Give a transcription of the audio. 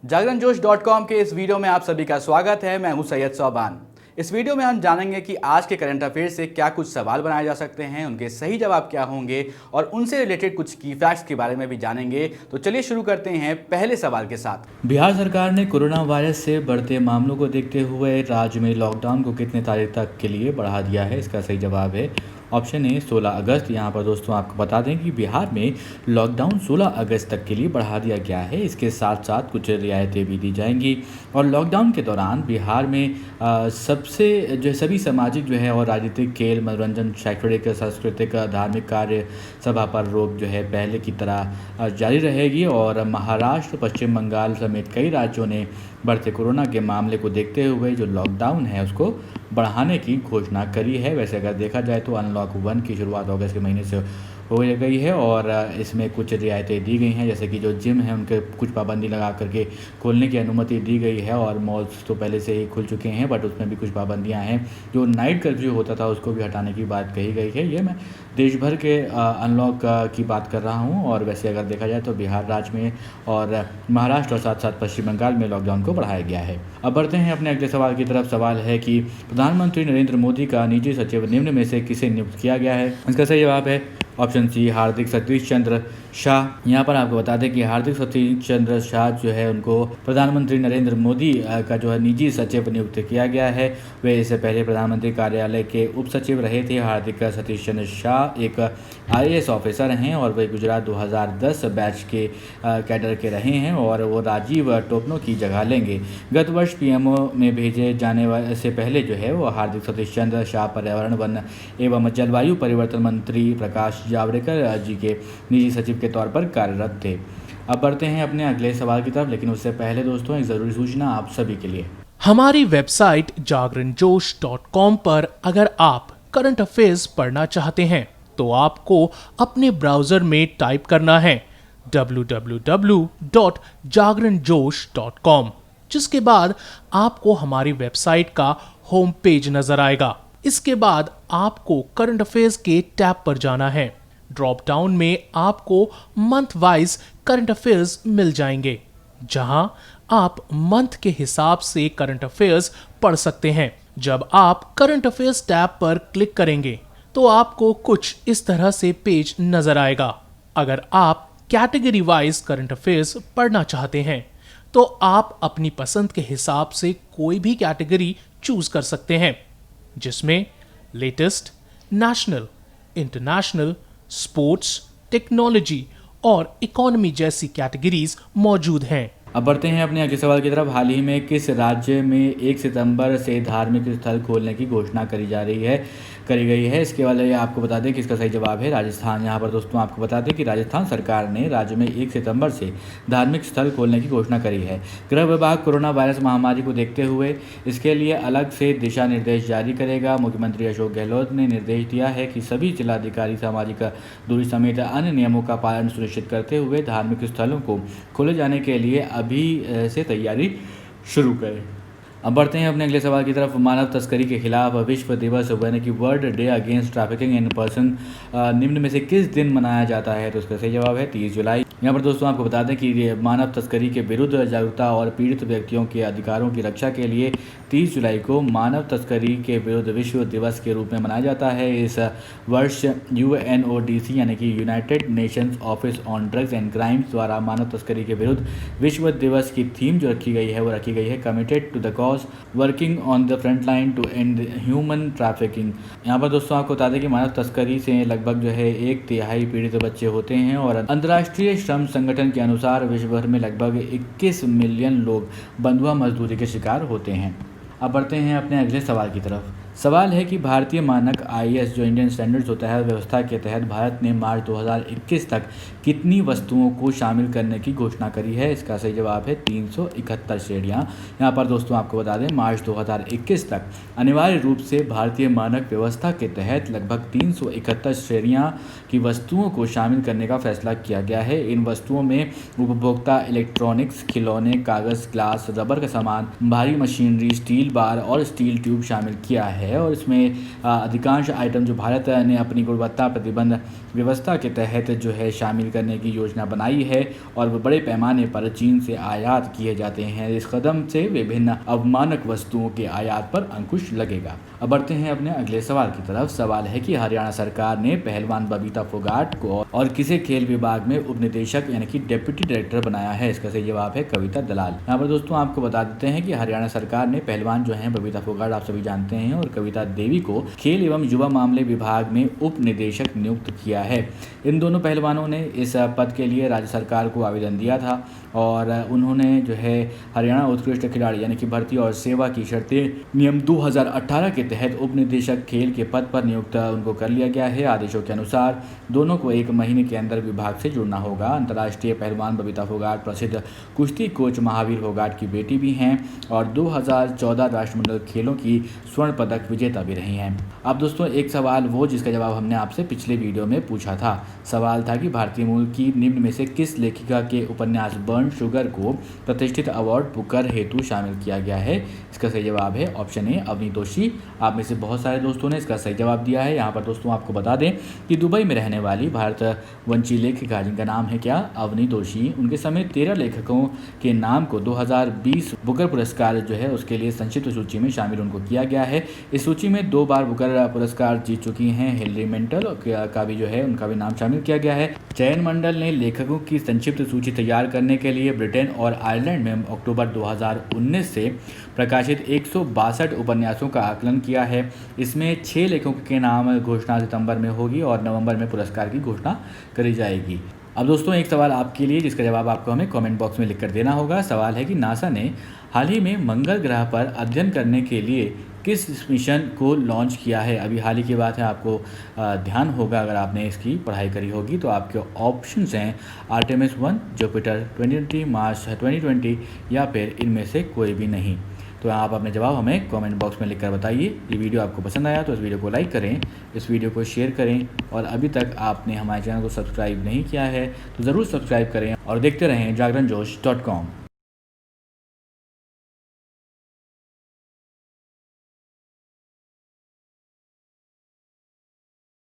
जागरणजोश.com के इस वीडियो में आप सभी का स्वागत है। मैं हूं सैयद सोबान। इस वीडियो में हम जानेंगे कि आज के करंट अफेयर से क्या कुछ सवाल बनाए जा सकते हैं, उनके सही जवाब क्या होंगे और उनसे रिलेटेड कुछ की फैक्ट्स के बारे में भी जानेंगे। तो चलिए शुरू करते हैं पहले सवाल के साथ। बिहार सरकार ने कोरोना वायरस से बढ़ते मामलों को देखते हुए राज्य में लॉकडाउन को कितने तारीख तक के लिए बढ़ा दिया है? इसका सही जवाब है ऑप्शन ए 16 अगस्त। यहाँ पर दोस्तों आपको बता दें कि बिहार में लॉकडाउन 16 अगस्त तक के लिए बढ़ा दिया गया है। इसके साथ साथ कुछ रियायतें भी दी जाएंगी और लॉकडाउन के दौरान बिहार में सभी सामाजिक और राजनीतिक, खेल, मनोरंजन, शैक्षणिक, सांस्कृतिक, धार्मिक कार्य सभा पर रोक पहले की तरह जारी रहेगी। और महाराष्ट्र, पश्चिम बंगाल समेत कई राज्यों ने बढ़ते कोरोना के मामले को देखते हुए जो लॉकडाउन है उसको बढ़ाने की घोषणा करी है। वैसे अगर देखा जाए तो अनलॉक 1 की शुरुआत अगस्त के महीने से हो गई है और इसमें कुछ रियायतें दी गई हैं, जैसे कि जो जिम है उनके कुछ पाबंदी लगा करके खोलने की अनुमति दी गई है। और मॉल्स तो पहले से ही खुल चुके हैं बट उसमें भी कुछ पाबंदियां हैं। जो नाइट कर्फ्यू होता था उसको भी हटाने की बात कही गई है। ये मैं देश भर के अनलॉक की बात कर रहा हूँ। और वैसे अगर देखा जाए तो बिहार राज्य में और महाराष्ट्र और साथ साथ पश्चिम बंगाल में लॉकडाउन को बढ़ाया गया है। अब बढ़ते हैं अपने अगले सवाल की तरफ। सवाल है कि प्रधानमंत्री नरेंद्र मोदी का निजी सचिव निम्न में से किसे नियुक्त किया गया है? इसका सही जवाब है ऑप्शन सी हार्दिक सतीश चंद्र शाह। यहाँ पर आपको बता दें कि हार्दिक सतीश चंद्र शाह उनको प्रधानमंत्री नरेंद्र मोदी का निजी सचिव नियुक्त किया गया है। वे इससे पहले प्रधानमंत्री कार्यालय के उप सचिव रहे थे। हार्दिक सतीश चंद्र शाह एक IAS ऑफिसर हैं और वे गुजरात 2010 बैच के कैडर के रहे हैं और वो राजीव टोपनो की जगह लेंगे। गत वर्ष PMO में भेजे जाने से पहले वो हार्दिक सतीश चंद्र शाह पर्यावरण, वन एवं जलवायु परिवर्तन मंत्री प्रकाश जावड़ेकर जी के निजी सचिव के तौर पर कार्यरत थे। अब बढ़ते हैं अपने अगले सवाल की तरफ, लेकिन उससे पहले दोस्तों एक ज़रूरी सूचना आप सभी के लिए। हमारी वेबसाइट जागरणजोश.com पर अगर आप करंट अफेयर्स पढ़ना चाहते हैं तो आपको अपने ब्राउजर में टाइप करना है www.jagranjosh.com, जिसके बाद आपको हमारी वेबसाइट का होम पेज नजर आएगा। इसके बाद आपको करंट अफेयर्स के टैब पर जाना है। ड्रॉप डाउन में आपको मंथ वाइज करंट अफेयर्स मिल जाएंगे, जहां आप मंथ के हिसाब से करंट अफेयर्स पढ़ सकते हैं। जब आप करंट अफेयर्स टैब पर क्लिक करेंगे तो आपको कुछ इस तरह से पेज नजर आएगा। अगर आप कैटेगरी वाइज करंट अफेयर्स पढ़ना चाहते हैं तो आप अपनी पसंद के हिसाब से कोई भी कैटेगरी चूज कर सकते हैं, जिसमें latest, national, international, sports, technology और इकोनॉमी जैसी कैटेगरीज मौजूद हैं। अब बढ़ते हैं अपने अगले सवाल की तरफ। हाल ही में किस राज्य में 1 सितंबर से धार्मिक स्थल खोलने की घोषणा करी गई है? इसके वाले आपको बता दें कि इसका सही जवाब है राजस्थान। यहाँ पर दोस्तों आपको बता दें कि राजस्थान सरकार ने राज्य में 1 सितंबर से धार्मिक स्थल खोलने की घोषणा करी है। गृह विभाग कोरोना वायरस महामारी को देखते हुए इसके लिए अलग से दिशा निर्देश जारी करेगा। मुख्यमंत्री अशोक गहलोत ने निर्देश दिया है कि सभी जिलाधिकारी सामाजिक दूरी समेत अन्य नियमों का पालन सुनिश्चित करते हुए धार्मिक स्थलों को खोले जाने के लिए अभी से तैयारी शुरू करें। अब बढ़ते हैं अपने अगले सवाल की तरफ। मानव तस्करी के खिलाफ विश्व दिवस यानी कि world day against trafficking in person निम्न में से किस दिन मनाया जाता है? तो इसका सही जवाब है 30 जुलाई। यहाँ पर दोस्तों आपको बता दें कि मानव तस्करी के विरुद्ध जागरूकता और पीड़ित व्यक्तियों के अधिकारों की रक्षा के लिए 30 जुलाई को मानव तस्करी के विरुद्ध विश्व दिवस के रूप में मनाया जाता है। इस वर्ष UNODC यानी कि United Nations office on drugs and crimes द्वारा मानव तस्करी के विरुद्ध विश्व दिवस की थीम जो रखी गई है committed to the cause working on the front line to end human trafficking. यहाँ पर दोस्तों आपको बता दें कि मानव तस्करी से लगभग 1/3 पीड़ित बच्चे होते हैं और अंतर्राष्ट्रीय श्रम संगठन के अनुसार विश्व भर में लगभग 21 मिलियन लोग बंधुआ मजदूरी के शिकार होते हैं। अब बढ़ते हैं अपने अगले सवाल की तरफ। सवाल है कि भारतीय मानक IAS जो इंडियन स्टैंडर्ड्स होता है व्यवस्था के तहत भारत ने मार्च 2021 तक कितनी वस्तुओं को शामिल करने की घोषणा करी है? इसका सही जवाब है 371 श्रेणियाँ। यहाँ पर दोस्तों आपको बता दें मार्च 2021 तक अनिवार्य रूप से भारतीय मानक व्यवस्था के तहत लगभग 371 श्रेणियाँ की वस्तुओं को शामिल करने का फैसला किया गया है। इन वस्तुओं में उपभोक्ता इलेक्ट्रॉनिक्स, खिलौने, कागज़, ग्लास, रबर का सामान, भारी मशीनरी, स्टील बार और स्टील ट्यूब शामिल किया है। और इसमें अधिकांश आइटम जो भारत ने अपनी गुणवत्ता प्रतिबंध व्यवस्था के तहत जो है शामिल करने की योजना बनाई है और वो बड़े पैमाने पर चीन से आयात किए जाते हैं। इस कदम से विभिन्न अवमानक वस्तुओं के आयात पर अंकुश लगेगा। अब बढ़ते हैं अपने अगले सवाल की तरफ। सवाल है कि हरियाणा सरकार ने पहलवान बबीता फोगाट को और किसे खेल विभाग में उप निदेशक यानी कि डिप्टी डायरेक्टर बनाया है? इसका सही जवाब है कविता दलाल। यहाँ पर दोस्तों आपको बता देते हैं कि हरियाणा सरकार ने पहलवान जो हैं बबीता फोगाट आप सभी जानते हैं और कविता देवी को खेल एवं युवा मामले विभाग में उप निदेशक नियुक्त किया है। इन दोनों पहलवानों ने इस पद के लिए राज्य सरकार को आवेदन दिया था और उन्होंने जो है हरियाणा उत्कृष्ट खिलाड़ी यानी कि भर्ती और सेवा की शर्तें नियम 2018 के तहत उप निदेशक खेल के पद पर नियुक्त उनको कर लिया गया है। आदेशों के अनुसार दोनों को 1 महीने के अंदर विभाग से जुड़ना होगा। अंतर्राष्ट्रीय पहलवान बबीता फोगाट प्रसिद्ध कुश्ती कोच महावीर फोगाट की बेटी भी हैं और 2014 राष्ट्रमंडल खेलों की स्वर्ण पदक विजेता भी रही हैं। अब दोस्तों एक सवाल वो जिसका जवाब हमने आपसे पिछले वीडियो में पूछा था। सवाल था कि भारतीय मूल की निम्न में से किस लेखिका के उपन्यास बर्न शुगर को प्रतिष्ठित अवार्ड बुकर हेतु शामिल किया गया है? इसका सही जवाब है ऑप्शन ए अवनी दोषी। आप में से बहुत सारे दोस्तों ने इसका सही जवाब दिया है। यहाँ पर दोस्तों आपको बता दें कि दुबई में रहने वाली भारतवंशी लेखिका जिनका नाम है क्या अवनी दोषी, उनके समेत 13 लेखकों के नाम को 2020 बुकर पुरस्कार जो है उसके लिए संक्षिप्त सूची में शामिल उनको किया गया है। इस सूची में 2 बार बुकर पुरस्कार जीत चुकी हैं हिलरी मेंटल का भी जो है उनका भी नाम शामिल किया गया है। चयन मंडल ने लेखकों की संक्षिप्त सूची तैयार करने के लिए ब्रिटेन और आयरलैंड में अक्टूबर 2019 से प्रकाशित 162 उपन्यासों का आकलन किया है। इसमें 6 लेखकों के नाम घोषणा सितंबर में होगी और नवंबर में पुरस्कार की घोषणा करी जाएगी। अब दोस्तों एक सवाल आपके लिए जिसका जवाब आपको हमें कमेंट बॉक्स में लिखकर देना होगा। सवाल है कि नासा ने हाल ही में मंगल ग्रह पर अध्ययन करने के लिए किस मिशन को लॉन्च किया है? अभी हाल ही की बात है, आपको ध्यान होगा अगर आपने इसकी पढ़ाई करी होगी तो आपके ऑप्शंस हैं आर्टेमिस 1, जुपिटर 2020, मार्स 2020 या फिर इनमें से कोई भी नहीं। तो आप अपने जवाब हमें कमेंट बॉक्स में लिखकर बताइए। ये वीडियो आपको पसंद आया तो इस वीडियो को लाइक करें, इस वीडियो को शेयर करें और अभी तक आपने हमारे चैनल को सब्सक्राइब नहीं किया है तो ज़रूर सब्सक्राइब करें और देखते रहें जागरणजोश.com।